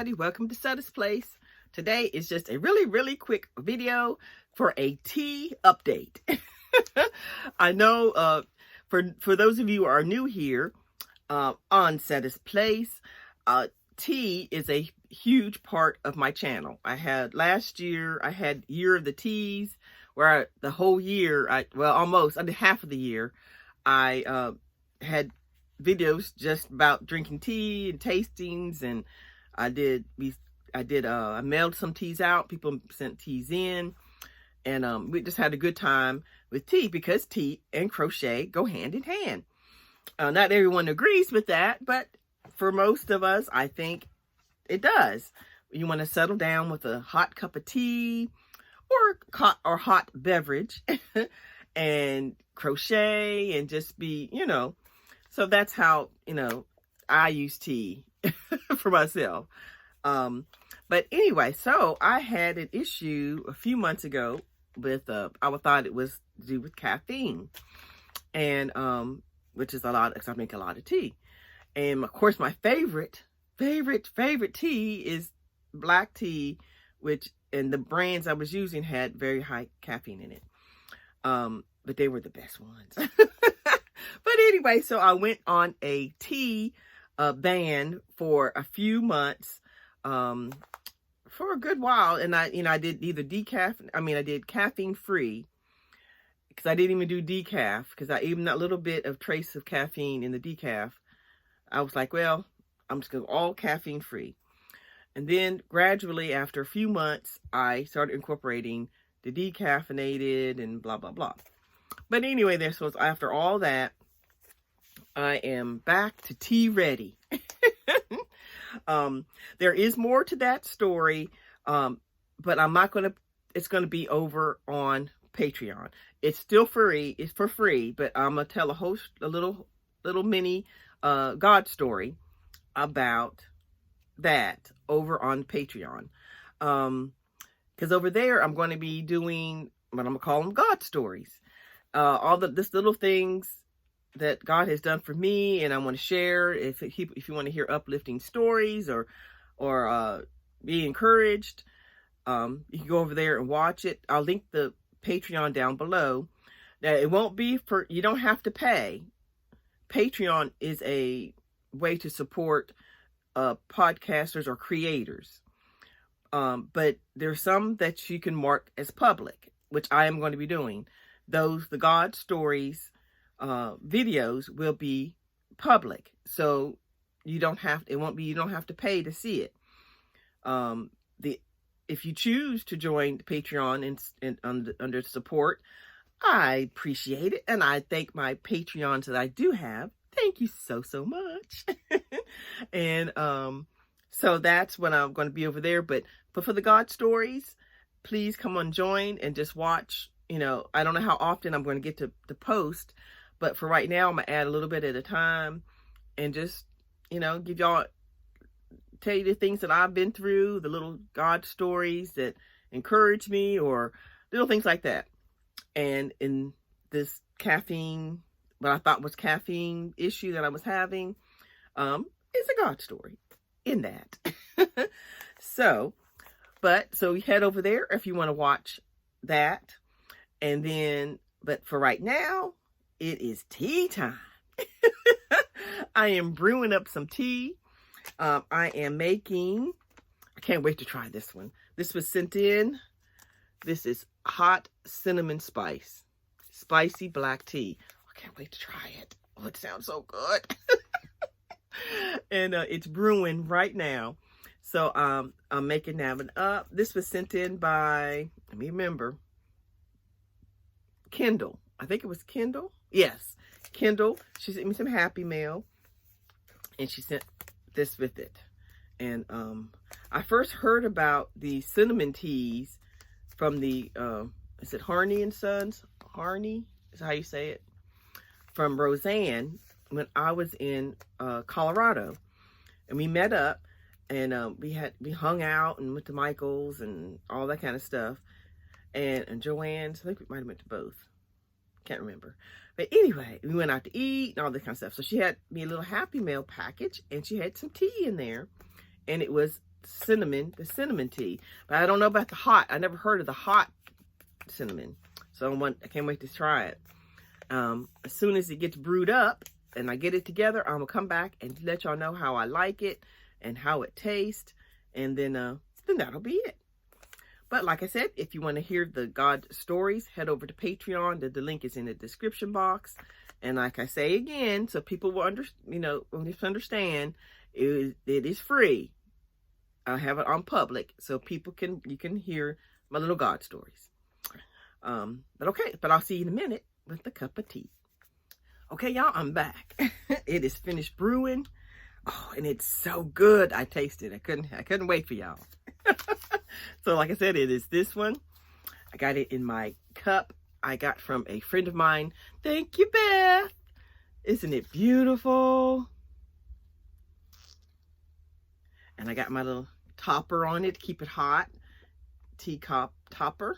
everybody, welcome to Setta's Place. Today is just a really quick video for a tea update. I know for those of you who are new here on Setta's Place, tea is a huge part of my channel. Last year I had Year of the Teas, where the whole year, almost half of the year, I had videos just about drinking tea and tastings, and I mailed some teas out. People sent teas in, and we just had a good time with tea, because tea and crochet go hand in hand. Not everyone agrees with that, but for most of us, I think it does. You want to settle down with a hot cup of tea or hot beverage and crochet and just be, so that's how, I use tea for myself. But anyway, so I had an issue a few months ago with, I thought it was to do with caffeine, and, which is a lot, because I make a lot of tea. And of course, my favorite tea is black tea, and the brands I was using had very high caffeine in it. But they were the best ones. But anyway, so I went on a tea ban for a few months, for a good while. And I did either I did caffeine free, because I didn't even do decaf, because even that little bit of trace of caffeine in the decaf, I was like, well, I'm just going to go all caffeine free. And then gradually, after a few months, I started incorporating the decaffeinated and blah, blah, blah. But anyway, after all that, I am back to tea ready. There is more to that story, but I'm not going to, it's going to be over on Patreon. It's still free. It's for free, but I'm going to tell a little mini God story about that over on Patreon. Because over there, I'm going to be doing what I'm going to call them God stories. This little things that God has done for me, and I want to share. If you want to hear uplifting stories or be encouraged, you can go over there and watch it. I'll link the Patreon down below. Now, it won't be you don't have to pay. Patreon is a way to support podcasters or creators. But there's some that you can mark as public, which I am going to be doing. The God stories videos will be public, so you don't have to pay to see it. If you choose to join the Patreon and under support, I appreciate it, and I thank my Patreons that I do have. Thank you so much. And so that's when I'm going to be over there. But for the God stories, please come on, join, and just watch. I don't know how often I'm going to get to post, but for right now, I'm going to add a little bit at a time, and just, give y'all, tell you the things that I've been through, the little God stories that encourage me, or little things like that. And in this caffeine, what I thought was caffeine issue that I was having, is a God story in that. So you head over there if you want to watch that. And then, but for right now, it is tea time. I am brewing up some tea. I can't wait to try this one. This was sent in. This is hot cinnamon spicy black tea. I can't wait to try it. Oh, it sounds so good. And it's brewing right now. So I'm making that one up. This was sent in by, let me remember, Kendall. I think it was Kendall. Yes, Kendall. She sent me some Happy Mail, and she sent this with it. And I first heard about the cinnamon teas from the, is it Harney and Sons? Harney is how you say it. From Roseanne, when I was in Colorado, and we met up, and we hung out and went to Michael's and all that kind of stuff, and Joanne's. I think we might have went to both. Can't remember. But anyway, we went out to eat and all that kind of stuff. So she had me a little Happy Mail package, and she had some tea in there, and it was cinnamon, the cinnamon tea. But I don't know about the hot. I never heard of the hot cinnamon. So I can't wait to try it. As soon as it gets brewed up and I get it together, I'm going to come back and let y'all know how I like it and how it tastes. And then that'll be it. But like I said, if you want to hear the God stories, head over to Patreon. The link is in the description box. And like I say again, so people will understand, it is free. I have it on public, so you can hear my little God stories. But I'll see you in a minute with the cup of tea. Okay, y'all, I'm back. It is finished brewing. Oh, and it's so good. I tasted it. I couldn't wait for y'all. So like I said, it is this one. I got it in my cup I got from a friend of mine. Thank you, Beth. Isn't it beautiful? And I got my little topper on it to keep it hot. Teacup topper.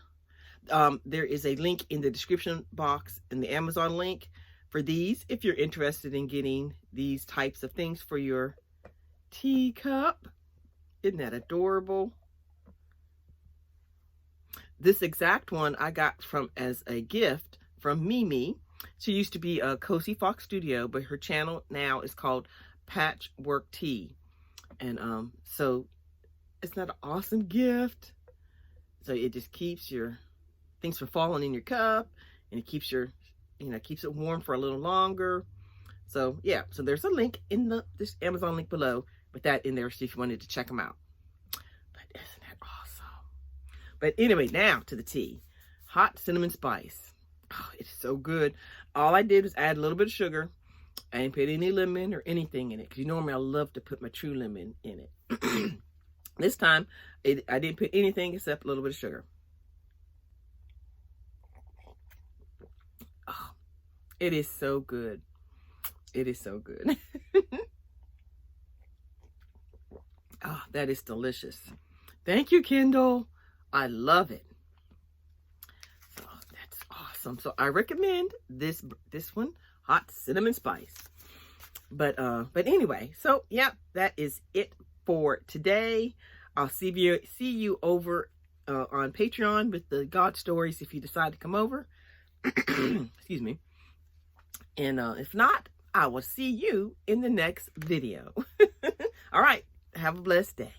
There is a link in the description box in the Amazon link for these if you're interested in getting these types of things for your teacup. Isn't that adorable? This exact one I got as a gift from Mimi. She used to be a Cozy Fox Studio, but her channel now is called Patchwork Tea. And so it's not an awesome gift. So it just keeps your things from falling in your cup, and it keeps keeps it warm for a little longer. So yeah, so there's a link in this Amazon link below with that in there, so if you wanted to check them out. But isn't that awesome? But anyway, now to the tea. Hot cinnamon spice. Oh, it's so good. All I did was add a little bit of sugar. I didn't put any lemon or anything in it, because normally I love to put my true lemon in it. This time, I didn't put anything except a little bit of sugar. Oh, it is so good. It is so good. Oh, that is delicious. Thank you, Kendall. I love it. So that's awesome. So I recommend this one, hot cinnamon spice. But anyway, so yeah, that is it for today. I'll see you over on Patreon with the God stories if you decide to come over. Excuse me. And if not, I will see you in the next video. All right. Have a blessed day.